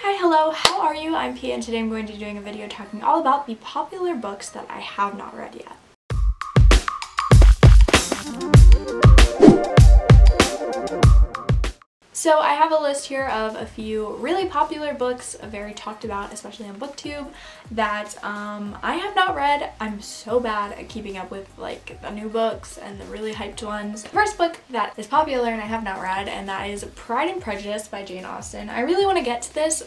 Hi, hello, how are you? I'm Pia and today I'm going to be doing a video talking all about the popular books that I have not read yet. So I have a list here of a few really popular books, very talked about, especially on BookTube, that I have not read. I'm so bad at keeping up with like the new books and the really hyped ones. The first book that is popular and I have not read, and that is Pride and Prejudice by Jane Austen. I really want to get to this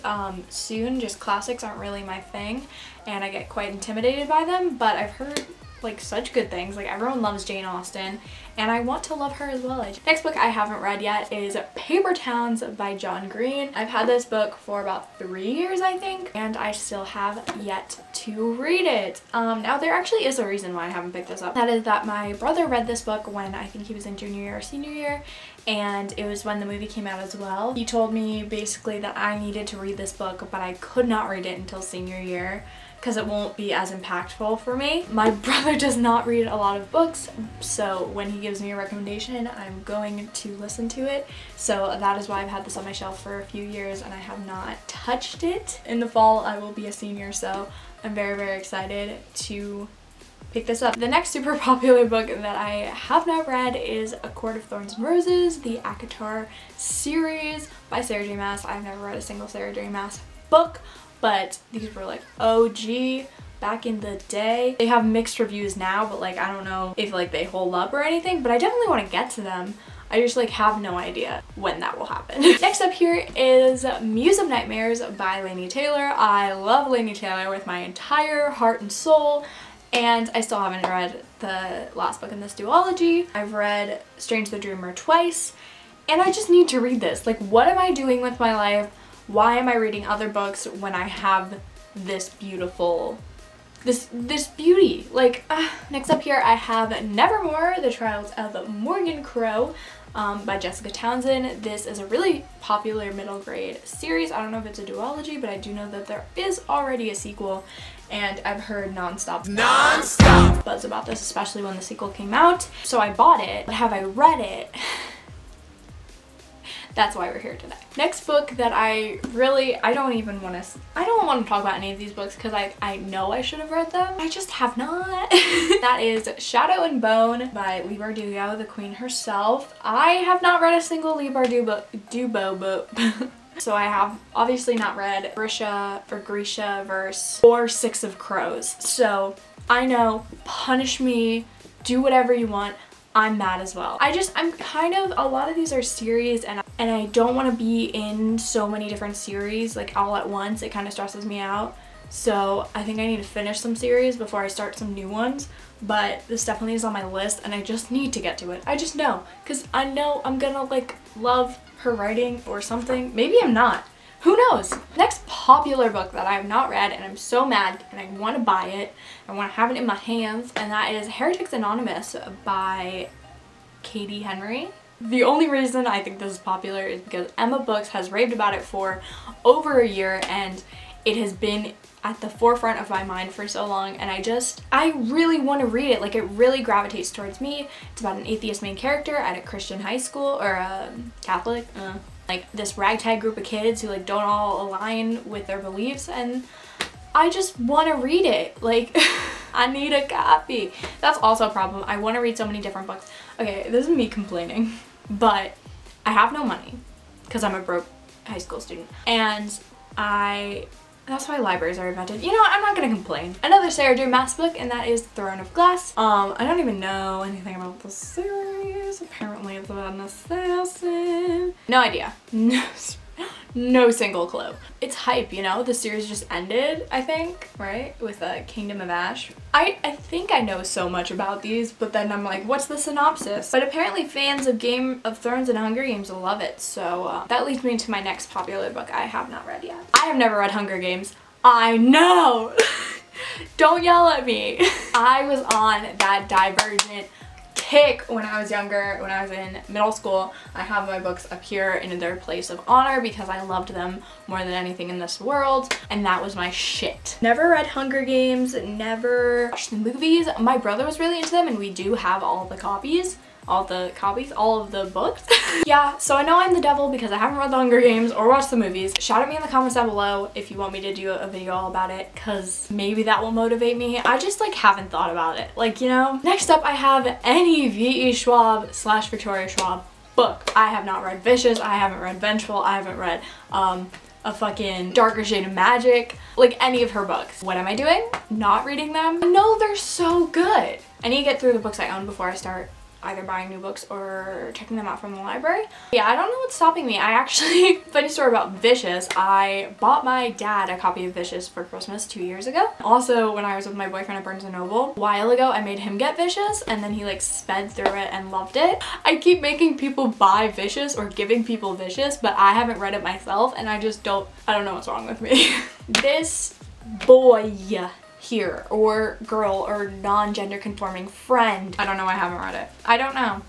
soon, just classics aren't really my thing and I get quite intimidated by them, but I've heard like such good things. Like everyone loves Jane Austen and I want to love her as well. Next book I haven't read yet is Paper Towns by John Green. I've had this book for about 3 years I think and I still have yet to read it. Now there actually is a reason why I haven't picked this up. That is that my brother read this book when I think he was in junior year or senior year, and it was when the movie came out as well. He told me basically that I needed to read this book but I could not read it until senior year because it won't be as impactful for me. My brother does not read a lot of books, so when he gives me a recommendation, I'm going to listen to it. So that is why I've had this on my shelf for a few years and I have not touched it. In the fall, I will be a senior, so I'm very, very excited to pick this up. The next super popular book that I have not read is A Court of Thorns and Roses, the ACOTAR series by Sarah J Maas. I've never read a single Sarah J Maas book, but these were like OG back in the day. They have mixed reviews now, but like I don't know if like they hold up or anything, but I definitely want to get to them. I just like have no idea when that will happen. Next up here is Muse of Nightmares by Laini Taylor. I love Laini Taylor with my entire heart and soul, and I still haven't read the last book in this duology. I've read Strange the Dreamer twice, and I just need to read this. Like, what am I doing with my life? Why am I reading other books when I have this beautiful, this beauty? Like, next up here I have Nevermore, The Trials of Morgan Crow by Jessica Townsend. This is a really popular middle grade series. I don't know if it's a duology, but I do know that there is already a sequel, and I've heard non-stop buzz about this, especially when the sequel came out. So I bought it, but have I read it? That's why we're here today. Next book that I don't want to talk about any of these books because I know I should have read them. I just have not. That is Shadow and Bone by Leigh Bardugo, the queen herself. I have not read a single Leigh Bardugo book. So I have obviously not read Grisha verse or Six of Crows. So I know, punish me, do whatever you want. I'm mad as well. I'm kind of, a lot of these are series and I don't want to be in so many different series like all at once. It kind of stresses me out. So I think I need to finish some series before I start some new ones. But this definitely is on my list and I just need to get to it. I just know, because I know I'm gonna like love her writing or something. Maybe I'm not. Who knows? Next popular book that I have not read and I'm so mad and I want to buy it, I want to have it in my hands, and that is Heretics Anonymous by Katie Henry. The only reason I think this is popular is because Emma Books has raved about it for over a year and it has been at the forefront of my mind for so long, and I really want to read it. Like, it really gravitates towards me. It's about an atheist main character at a Christian high school, or a Catholic, like this ragtag group of kids who like don't all align with their beliefs, and I just want to read it. Like, I need a copy. That's also a problem. I want to read so many different books. Okay, this is me complaining, but I have no money because I'm a broke high school student, and that's why libraries are invented. You know what? I'm not gonna complain. Another Sarah J Maas book, and that is Throne of Glass. I don't even know anything about the series. Apparently it's about an assassin. No idea. No single clue. It's hype, you know? The series just ended, I think, right? With Kingdom of Ash. I think I know so much about these, but then I'm like, what's the synopsis? But apparently fans of Game of Thrones and Hunger Games will love it, so that leads me to my next popular book I have not read yet. I have never read Hunger Games. I know! Don't yell at me. I was on that Divergent kick when I was younger. When I was in middle school, I have my books up here in their place of honor because I loved them more than anything in this world, and that was my shit. Never read Hunger Games, never watched the movies. My brother was really into them and we do have all the copies. all the copies, all of the books. Yeah, so I know I'm the devil because I haven't read The Hunger Games or watched the movies. Shout at me in the comments down below if you want me to do a video all about it, because maybe that will motivate me. I just like haven't thought about it, like, you know. Next up, I have any V.E. Schwab / Victoria Schwab book. I have not read Vicious, I haven't read Vengeful, I haven't read a fucking Darker Shade of Magic, like any of her books. What am I doing? Not reading them? I know they're so good. I need to get through the books I own before I start either buying new books or checking them out from the library. Yeah, I don't know what's stopping me. I actually, funny story about Vicious, I bought my dad a copy of Vicious for Christmas 2 years ago. Also, when I was with my boyfriend at Barnes & Noble, a while ago, I made him get Vicious, and then he like sped through it and loved it. I keep making people buy Vicious or giving people Vicious, but I haven't read it myself, and I don't know what's wrong with me. This boy here, or girl, or non-gender conforming friend. I don't know, I haven't read it. I don't know.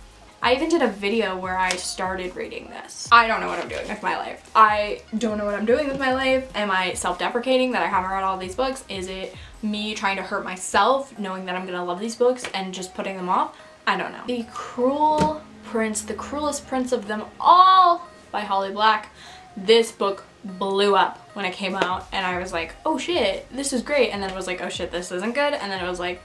I even did a video where I started reading this. I don't know what I'm doing with my life. I don't know what I'm doing with my life. Am I self-deprecating that I haven't read all these books? Is it me trying to hurt myself, knowing that I'm gonna love these books and just putting them off? I don't know. The Cruel Prince, the Cruelest Prince of Them All by Holly Black. This book blew up when it came out, and I was like, oh shit, this is great, and then it was like, oh shit, this isn't good, and then it was like,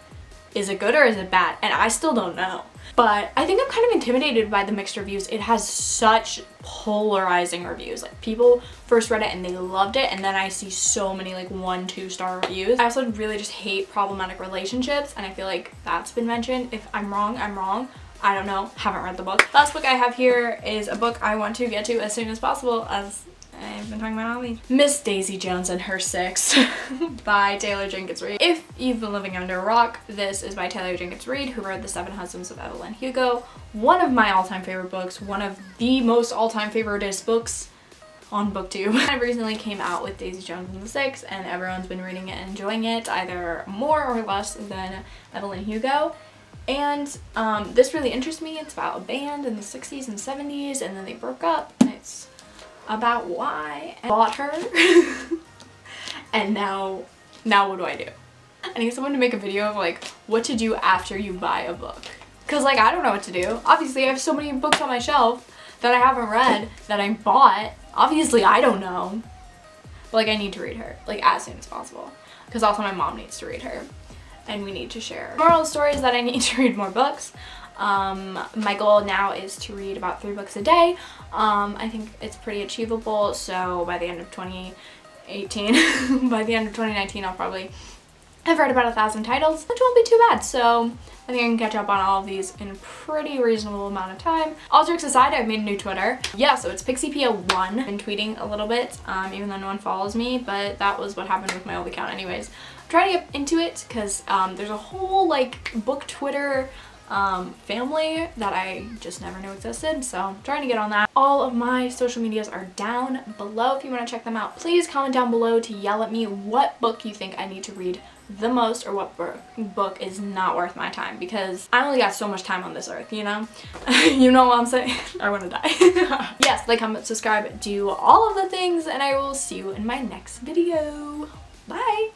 is it good or is it bad? And I still don't know. But I think I'm kind of intimidated by the mixed reviews. It has such polarizing reviews. Like, people first read it and they loved it, and then I see so many like 1-2 star reviews. I also really just hate problematic relationships, and I feel like that's been mentioned. If I'm wrong, I'm wrong. I don't know, haven't read the book. Last book I have here is a book I want to get to as soon as possible, as I've been talking about all these. Miss Daisy Jones and Her Six by Taylor Jenkins Reid. If you've been living under a rock, this is by Taylor Jenkins Reid, who wrote The Seven Husbands of Evelyn Hugo. One of my all-time favorite books, one of the most all-time favoriteest books on BookTube. I recently came out with Daisy Jones and the Six, and everyone's been reading it and enjoying it, either more or less than Evelyn Hugo. And this really interests me. It's about a band in the 60s and 70s, and then they broke up, and it's about why I bought her. And now what do I do? I need someone to make a video of like what to do after you buy a book, because like I don't know what to do. Obviously I have so many books on my shelf that I haven't read that I bought. Obviously I don't know, but like I need to read her like as soon as possible, because also my mom needs to read her and we need to share. Moral of the story is that I need to read more books. My goal now is to read about 3 books a day. I think it's pretty achievable, so by the end of 2018, by the end of 2019, I'll probably have read about 1,000 titles, which won't be too bad, so I think I can catch up on all of these in a pretty reasonable amount of time. All jokes aside, I've made a new Twitter. Yeah, so it's Pixie Pia 1. I've been tweeting a little bit, even though no one follows me, but that was what happened with my old account anyways. I'm trying to get into it because there's a whole like book Twitter family that I just never knew existed, so I'm trying to get on that. All of my social medias are down below if you want to check them out. Please comment down below to yell at me what book you think I need to read the most, or what book is not worth my time, because I only got so much time on this earth, you know? You know what I'm saying? I want to die. Yes, like, comment, subscribe, do all of the things, and I will see you in my next video. Bye!